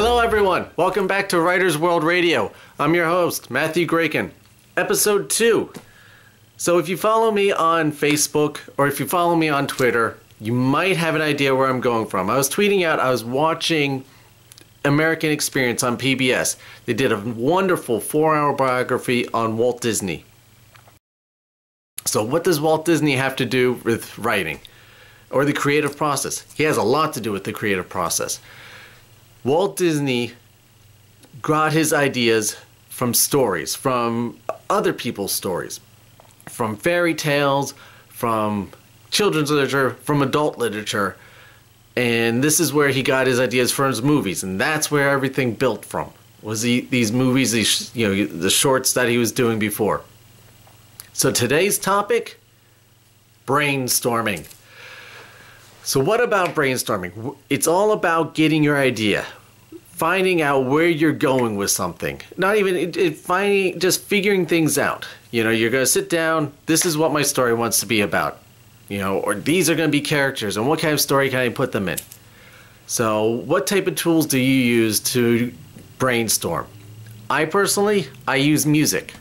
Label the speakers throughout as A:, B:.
A: Hello everyone, welcome back to Writers World Radio. I'm your host, Matthew Graken. Episode 2. So if you follow me on Facebook or if you follow me on Twitter, you might have an idea where I'm going from. I was tweeting out, I was watching American Experience on PBS. They did a wonderful 4-hour biography on Walt Disney. So what does Walt Disney have to do with writing or the creative process? He has a lot to do with the creative process. Walt Disney got his ideas from stories, from other people's stories, from fairy tales, from children's literature, from adult literature, and this is where he got his ideas for his movies, and that's where everything built from. Was these movies, the shorts that he was doing before. So today's topic, brainstorming. So what about brainstorming? It's all about getting your idea, finding out where you're going with something. Not even just figuring things out. You're going to sit down, this is what my story wants to be about. Or these are going to be characters, and what kind of story can I put them in? So what type of tools do you use to brainstorm? I personally use music.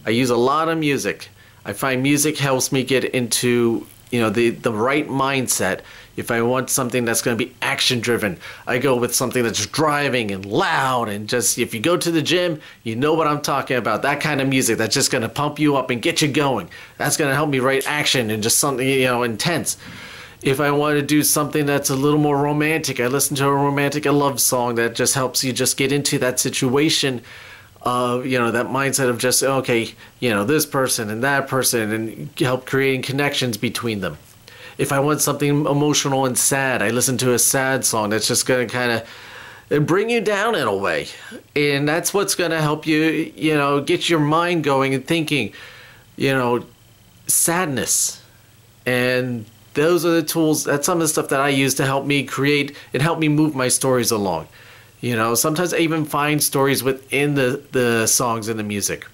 A: I use a lot of music. I find music helps me get into the right mindset. If I want something that's going to be action driven, I go with something that's driving and loud, and just, if you go to the gym, you know what I'm talking about. That kind of music that's just going to pump you up and get you going. That's going to help me write action and just something, intense. If I want to do something that's a little more romantic, I listen to a love song that just helps you just get into that situation of, that mindset of just, okay, this person and that person, and help creating connections between them. If I want something emotional and sad, I listen to a sad song that's just going to kind of bring you down in a way. And that's what's going to help you, get your mind going and thinking, sadness. And those are the tools, that's some of the stuff that I use to help me create and help me move my stories along. Sometimes I even find stories within the songs and the music.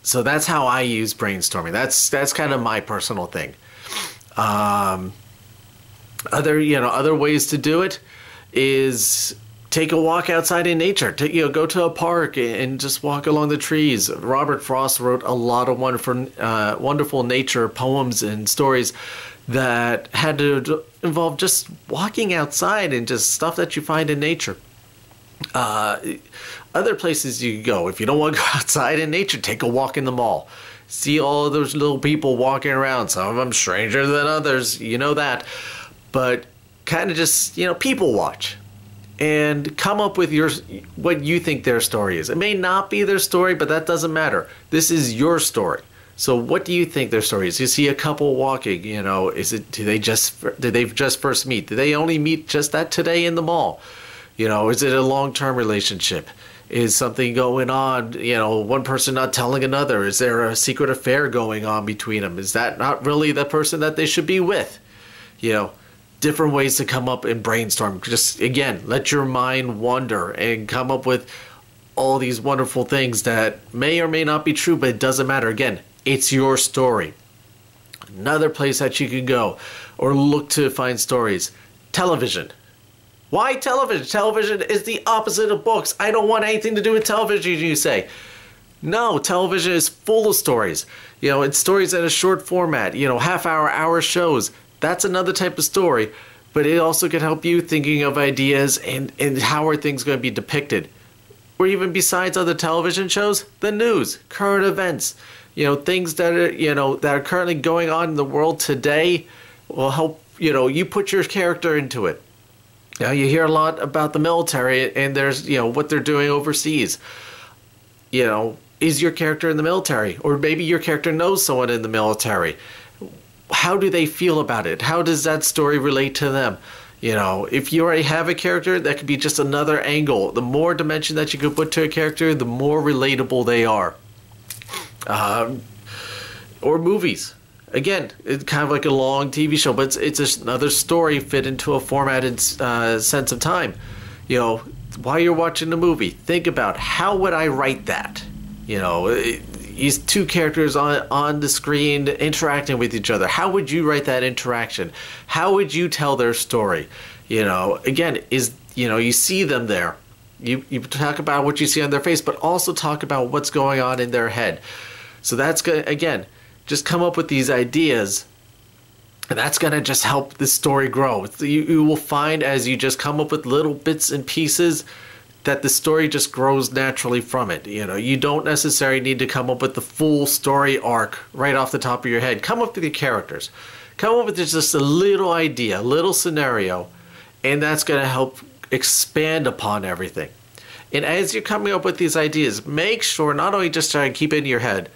A: So that's how I use brainstorming. That's kind of my personal thing. Other ways to do it is take a walk outside in nature. Go to a park and just walk along the trees. Robert Frost wrote a lot of wonderful nature poems and stories that had to involve just walking outside and just stuff that you find in nature. Other places you can go, if you don't want to go outside in nature, take a walk in the mall. See all of those little people walking around, some of them stranger than others, that. But kind of just, people watch. And come up with what you think their story is. It may not be their story, but that doesn't matter. This is your story. So what do you think their story is? You see a couple walking, did they just first meet? Did they only meet just that today in the mall? Is it a long-term relationship? Is something going on, one person not telling another? Is there a secret affair going on between them? Is that not really the person that they should be with? Different ways to come up and brainstorm. Just, again, let your mind wander and come up with all these wonderful things that may or may not be true, but it doesn't matter. Again, it's your story. Another place that you can go or look to find stories, television. Why television? Television is the opposite of books. I don't want anything to do with television, you say. No, television is full of stories. It's stories in a short format, half-hour, hour shows. That's another type of story, but it also can help you thinking of ideas and how are things going to be depicted. Or even besides other television shows, the news, current events, things that are currently going on in the world today will help, you put your character into it. You hear a lot about the military, and there's, what they're doing overseas. Is your character in the military? Or maybe your character knows someone in the military. How do they feel about it? How does that story relate to them? If you already have a character, that could be just another angle. The more dimension that you could put to a character, the more relatable they are. Or movies. Again, it's kind of like a long TV show, but it's just another story fit into a formatted sense of time. While you're watching the movie, think about, how would I write that? These two characters on the screen interacting with each other. How would you write that interaction? How would you tell their story? Again, you see them there. You talk about what you see on their face, but also talk about what's going on in their head. So that's going to, again, just come up with these ideas, and that's going to just help the story grow. You will find as you just come up with little bits and pieces that the story just grows naturally from it. You don't necessarily need to come up with the full story arc right off the top of your head. Come up with your characters. Come up with just a little idea, a little scenario, and that's going to help expand upon everything. And as you're coming up with these ideas, make sure not only just try and keep it in your head,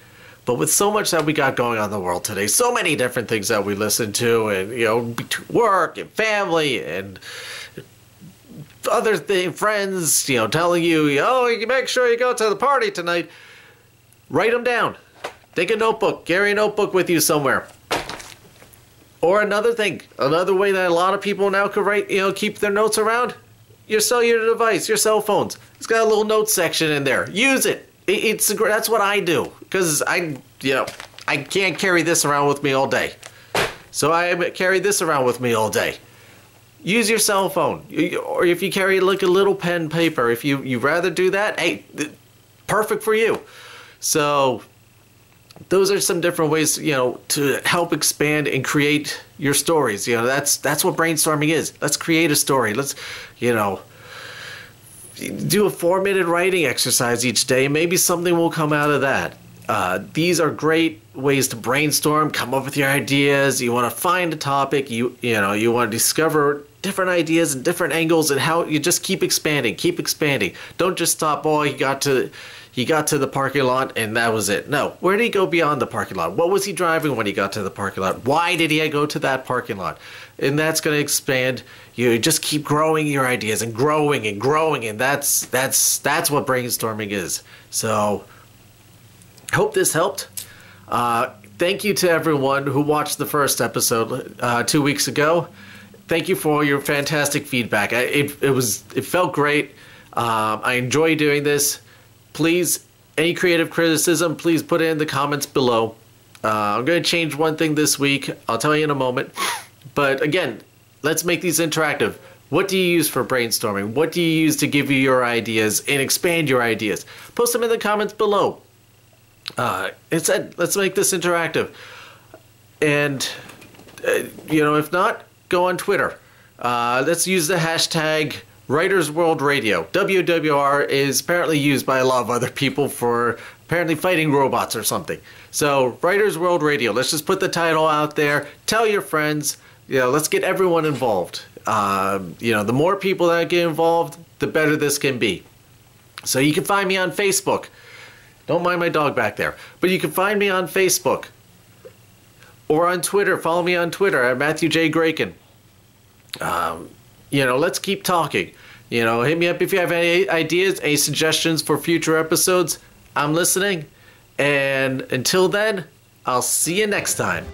A: but with so much that we got going on in the world today, so many different things that we listen to, and between work and family and other friends, telling you, oh, you make sure you go to the party tonight. Write them down. Take a notebook. Carry a notebook with you somewhere. Or another way that a lot of people now could write, keep their notes around, your cellular device, your cell phones. It's got a little notes section in there. Use it. That's what I do, because I can't carry this around with me all day. So I carry this around with me all day. Use your cell phone, or if you carry like a little pen paper, if you rather do that, hey, perfect for you. So those are some different ways, to help expand and create your stories. That's what brainstorming is. Let's create a story. Let's, do a 4-minute writing exercise each day. Maybe something will come out of that. These are great ways to brainstorm, come up with your ideas. You want to find a topic. You want to discover different ideas and different angles, and how you just keep expanding. Don't just stop. Oh, he got to the parking lot and that was it. No, where did he go beyond the parking lot? What was he driving when he got to the parking lot? Why did he go to that parking lot? And that's going to expand. You just keep growing your ideas and growing, and that's what brainstorming is. So hope this helped. Thank you to everyone who watched the first episode 2 weeks ago. Thank you for your fantastic feedback. It felt great. I enjoy doing this. Please, any creative criticism, please put it in the comments below. I'm going to change one thing this week. I'll tell you in a moment. But again, let's make these interactive. What do you use for brainstorming? What do you use to give you your ideas and expand your ideas? Post them in the comments below. Instead, let's make this interactive. And, if not, go on Twitter. Let's use the hashtag Writers World Radio. WWR is apparently used by a lot of other people for apparently fighting robots or something. So, Writers World Radio. Let's just put the title out there. Tell your friends. Let's get everyone involved. The more people that get involved, the better this can be. So you can find me on Facebook. Don't mind my dog back there. But you can find me on Facebook. Or on Twitter. Follow me on Twitter at Matthew J. Graken. Let's keep talking. Hit me up if you have any ideas, any suggestions for future episodes. I'm listening. And until then, I'll see you next time.